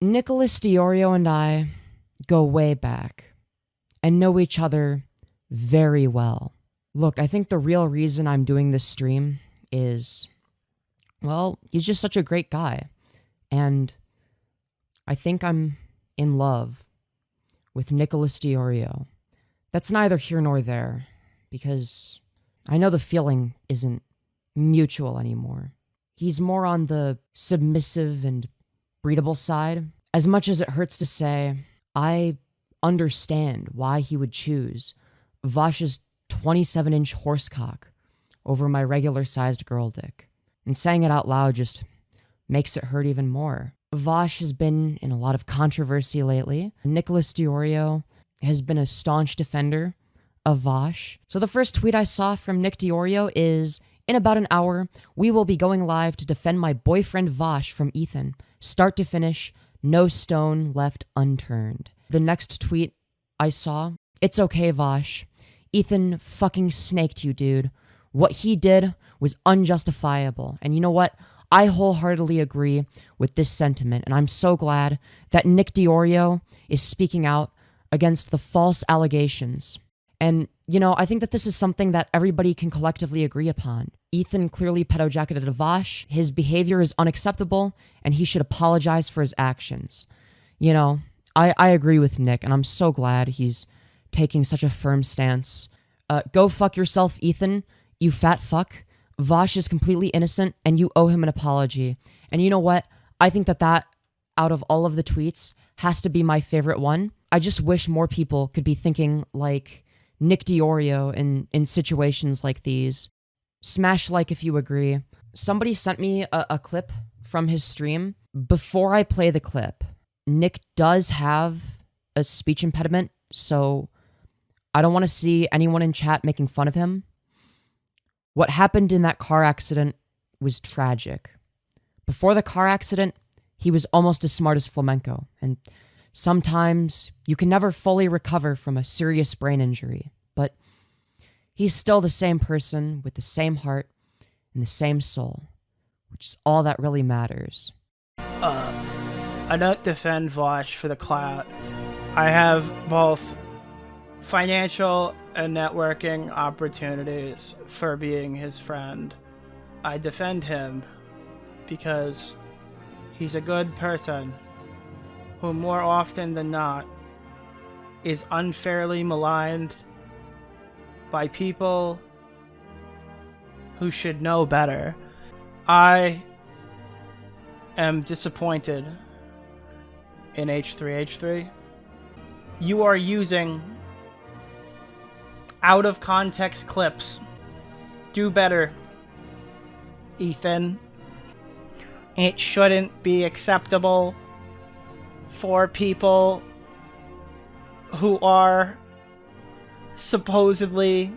NicholasDeOrio and I go way back and know each other very well. Look, I think the real reason I'm doing this stream is, well, he's just such a great guy. And I think I'm in love with NicholasDeOrio. That's neither here nor there, because I know the feeling isn't mutual anymore. He's more on the submissive and breedable side. As much as it hurts to say, I understand why he would choose Vaush's 27-inch horsecock over my regular-sized girl dick. And saying it out loud just makes it hurt even more. Vaush has been in a lot of controversy lately. NicholasDeOrio has been a staunch defender of Vaush. So the first tweet I saw from NickDeOrio is, in about an hour, we will be going live to defend my boyfriend Vaush from Ethan. Start to finish, no stone left unturned. The next tweet I saw, it's okay, Vaush. Ethan fucking snaked you, dude. What he did was unjustifiable. And you know what? I wholeheartedly agree with this sentiment, and I'm so glad that NickDeOrio is speaking out against the false allegations. And, you know, I think that this is something that everybody can collectively agree upon. Ethan clearly pedo-jacketed Vaush. His behavior is unacceptable, and he should apologize for his actions. You know, I agree with Nick, and I'm so glad he's taking such a firm stance. Go fuck yourself, Ethan, you fat fuck. Vaush is completely innocent, and you owe him an apology. And you know what? I think that out of all of the tweets, has to be my favorite one. I just wish more people could be thinking like NickDeOrio in situations like these. Smash like if you agree. Somebody sent me a clip from his stream. Before I play the clip, Nick does have a speech impediment, so I don't want to see anyone in chat making fun of him. What happened in that car accident was tragic. Before the car accident, he was almost as smart as Flamenco, and sometimes you can never fully recover from a serious brain injury, but he's still the same person with the same heart and the same soul, which is all that really matters. I don't defend Vaush for the clout. I have both financial and networking opportunities for being his friend. I defend him because he's a good person who more often than not is unfairly maligned by people who should know better. I am disappointed in H3H3. You are using out of context clips. Do better, Ethan. It shouldn't be acceptable for people who are supposedly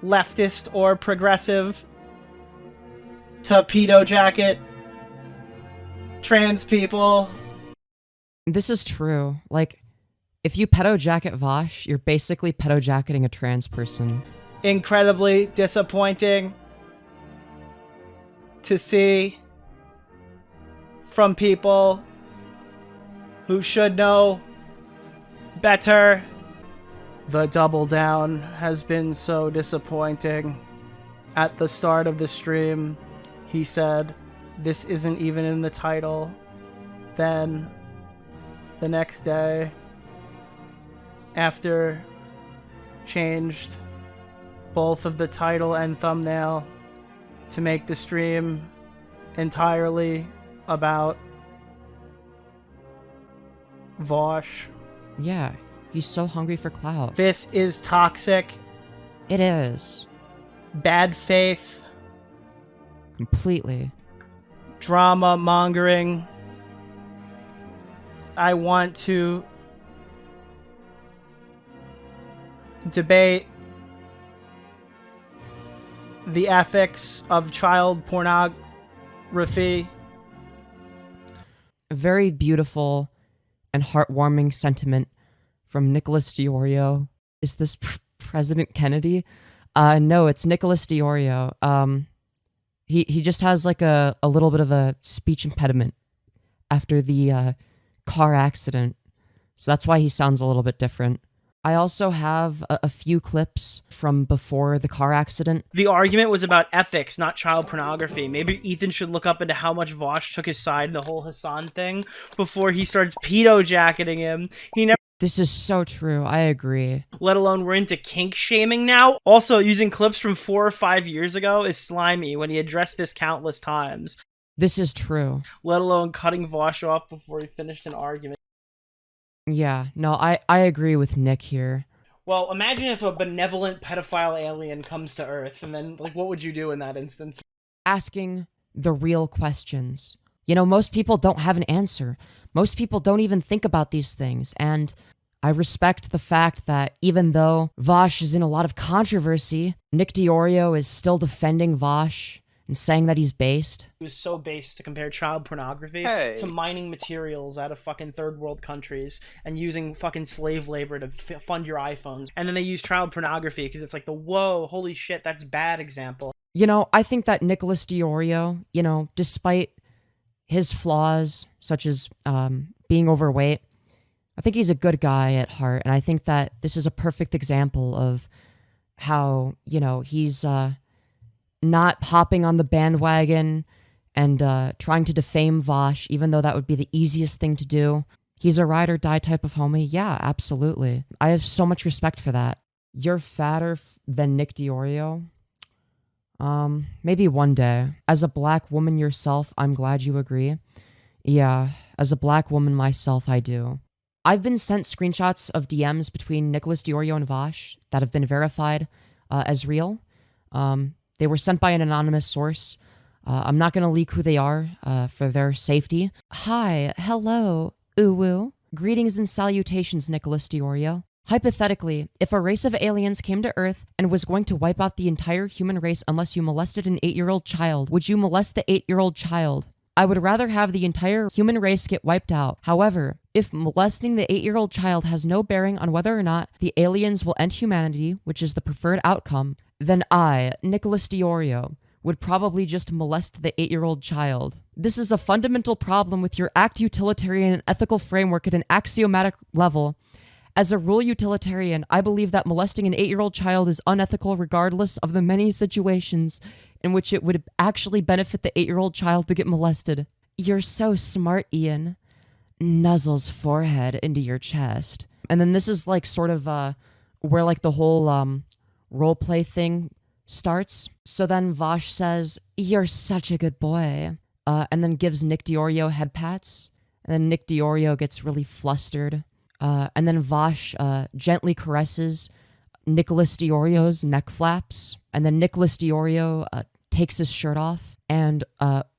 leftist or progressive to pedo jacket trans people. This is true. Like, if you pedo jacket Vaush, you're basically pedo jacketing a trans person. Incredibly disappointing to see from people who should know better. The double down has been so disappointing. At the start of the stream, he said, "This isn't even in the title." Then, the next day, after changed both of the title and thumbnail to make the stream entirely about Vaush. Yeah, he's so hungry for clout. This is toxic. It is. Bad faith. Completely. Drama mongering. I want to debate the ethics of child pornography. A very beautiful and heartwarming sentiment from NicholasDeOrio. Is this President Kennedy? No, it's NicholasDeOrio. He just has like a little bit of a speech impediment, after the car accident. So that's why he sounds a little bit different. I also have a few clips from before the car accident. The argument was about ethics, not child pornography. Maybe Ethan should look up into how much Vaush took his side in the whole Hasan thing before he starts pedo-jacketing him. He never... This is so true. I agree. Let alone we're into kink shaming now. Also, using clips from 4 or 5 years ago is slimy when he addressed this countless times. This is true. Let alone cutting Vaush off before he finished an argument. Yeah, no, I agree with Nick here. Well, imagine if a benevolent pedophile alien comes to Earth, and then, like, what would you do in that instance? Asking the real questions. You know, most people don't have an answer. Most people don't even think about these things, and I respect the fact that even though Vaush is in a lot of controversy, NickDeOrio is still defending Vaush and saying that he's based. He was so based to compare child pornography to mining materials out of fucking third world countries and using fucking slave labor to fund your iPhones. And then they use child pornography because it's like the whoa, holy shit, that's bad example. You know, I think that NicholasDeOrio, you know, despite his flaws, such as being overweight, I think he's a good guy at heart. And I think that this is a perfect example of how, you know, he's not hopping on the bandwagon and trying to defame Vaush, even though that would be the easiest thing to do. He's a ride or die type of homie. Yeah, absolutely. I have so much respect for that. You're fatter than NickDeOrio? Maybe one day. As a black woman yourself, I'm glad you agree. Yeah, as a black woman myself, I do. I've been sent screenshots of DMs between NicholasDeOrio and Vaush that have been verified as real. They were sent by an anonymous source. I'm not going to leak who they are for their safety. Hi, hello, uwu. Greetings and salutations, NicholasDeOrio. Hypothetically, if a race of aliens came to Earth and was going to wipe out the entire human race unless you molested an 8-year-old child, would you molest the 8-year-old child? I would rather have the entire human race get wiped out. However, if molesting the 8-year-old child has no bearing on whether or not the aliens will end humanity, which is the preferred outcome, then I, NicholasDeOrio, would probably just molest the 8-year-old child. This is a fundamental problem with your act utilitarian and ethical framework at an axiomatic level. As a rule utilitarian, I believe that molesting an 8-year-old child is unethical regardless of the many situations in which it would actually benefit the 8-year-old child to get molested. You're so smart, Ian. Nuzzles forehead into your chest. And then this is like sort of where like the whole roleplay thing starts. So then Vaush says, "You're such a good boy," and then gives NickDeOrio head pats. And then NickDeOrio gets really flustered. And then Vaush gently caresses NicholasDeOrio's neck flaps. And then NicholasDeOrio takes his shirt off and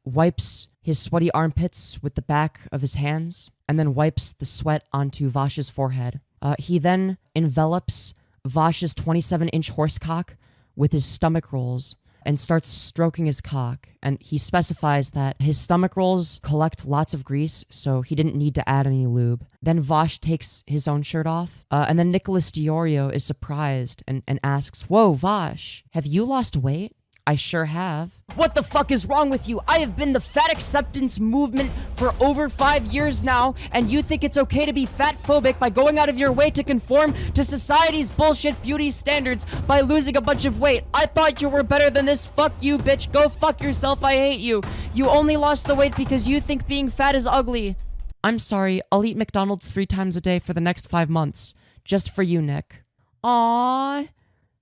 wipes his sweaty armpits with the back of his hands, and then wipes the sweat onto Vaush's forehead. He then envelops Vaush's 27-inch horsecock with his stomach rolls and starts stroking his cock. And he specifies that his stomach rolls collect lots of grease, so he didn't need to add any lube. Then Vaush takes his own shirt off, and then NicholasDeOrio is surprised and asks, "Whoa, Vaush, have you lost weight?" "I sure have." "What the fuck is wrong with you? I have been the fat acceptance movement for over 5 years now, and you think it's okay to be fat phobic by going out of your way to conform to society's bullshit beauty standards by losing a bunch of weight. I thought you were better than this. Fuck you, bitch. Go fuck yourself. I hate you. You only lost the weight because you think being fat is ugly." "I'm sorry. I'll eat McDonald's 3 times a day for the next 5 months. Just for you, Nick." "Aww.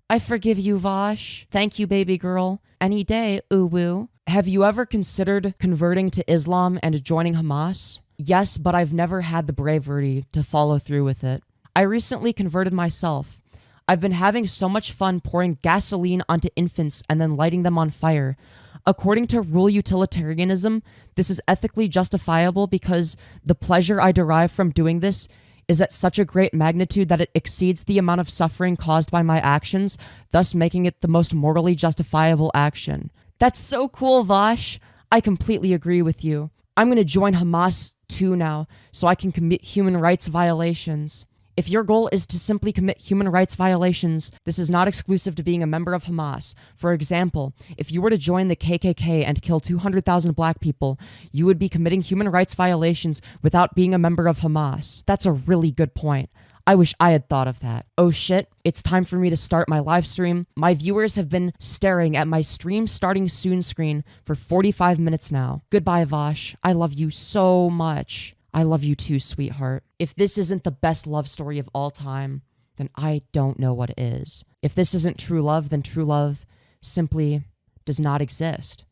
I forgive you, Vaush. Thank you, baby girl. Any day, uwu." "Have you ever considered converting to Islam and joining Hamas?" "Yes, but I've never had the bravery to follow through with it. I recently converted myself. I've been having so much fun pouring gasoline onto infants and then lighting them on fire. According to rule utilitarianism, this is ethically justifiable because the pleasure I derive from doing this is at such a great magnitude that it exceeds the amount of suffering caused by my actions, thus making it the most morally justifiable action." That's so cool, Vaush. I completely agree with you. I'm going to join Hamas too now, so I can commit human rights violations. If your goal is to simply commit human rights violations, this is not exclusive to being a member of Hamas. For example, if you were to join the KKK and kill 200,000 black people, you would be committing human rights violations without being a member of Hamas. That's a really good point. I wish I had thought of that. Oh shit, it's time for me to start my live stream. My viewers have been staring at my stream starting soon screen for 45 minutes now. Goodbye, Vaush. I love you so much. I love you too, sweetheart. If this isn't the best love story of all time, then I don't know what is. If this isn't true love, then true love simply does not exist.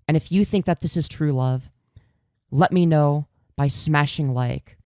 And if you think that this is true love, let me know by smashing like.